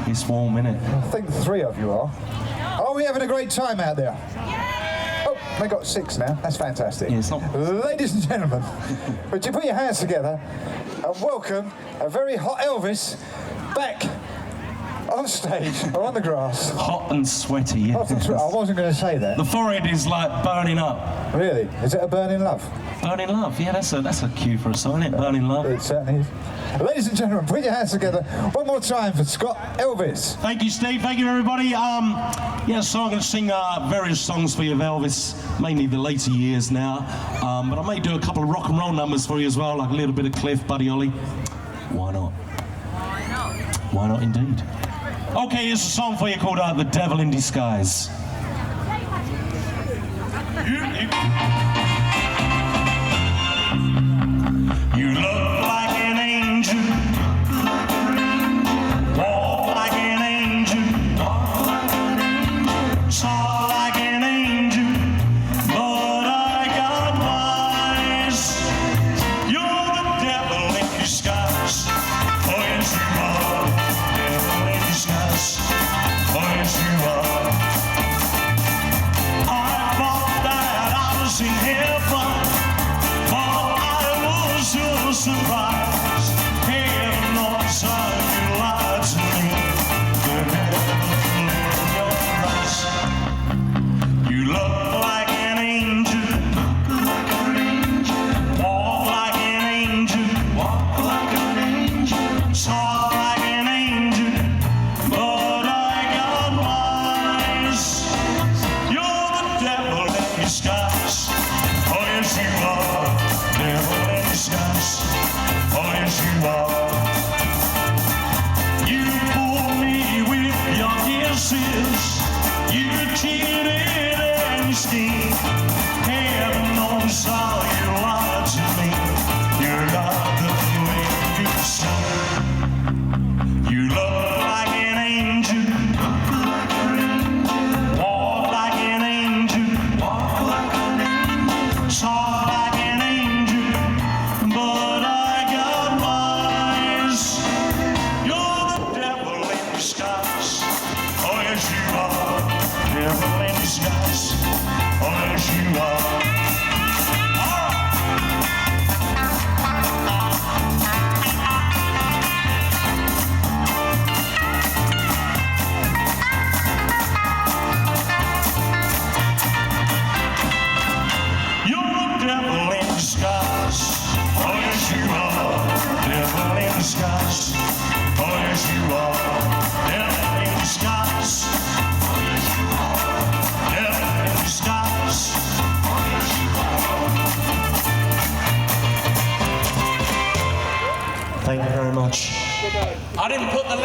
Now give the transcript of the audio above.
It's warm, innit? I think 3 of you are. Are we having a great time out there? Oh, they got 6 now. That's fantastic. Yeah, it's not... Ladies and gentlemen, would you put your hands together and welcome a very hot Elvis back on stage or on the grass. Hot and sweaty, yeah. I wasn't going to say that. The forehead is like burning up. Really? Is it a burning love? Burning love, yeah, that's a cue for a song, isn't it? Burning love. It certainly is. Ladies and gentlemen, put your hands together one more time for Scott Elvis. Thank you, Steve. Thank you, everybody. Yeah, so I'm going to sing various songs for you of Elvis, mainly the later years now. But I may do a couple of rock and roll numbers for you as well, like a little bit of Cliff, Buddy Holly. Why not? Why not? Why not, indeed. Okay, here's a song for you called The Devil in Disguise. You look like an angel, walk like an angel, talk like an angel, but I got wise. You're the devil in disguise. Oh yes you are, devil in disguise. Oh yes you are. I thought that I was in heaven, but I was so surprised. Heaven knows how you lied to me. The devil in your eyes. You look like an angel, walk like an angel, talk like an angel, but I got wise. You're the devil in disguise. Oh yes you are, devil in disguise. Oh yes you are. You fooled me with your kisses. You cheated and you schemed. Heaven knows how you lied to me. You're not the way you say. You look like an angel, walk like an angel, talk like an angel, but I got wise. You're the devil in disguise. Oh yes you are, devil in disguise. Oh yes you are. You're the devil in disguise. Oh yes you are, devil in disguise. Oh yes you are, devil in disguise. Oh yes you are, devil in disguise. Oh yes you are. Thank you very much. I didn't put the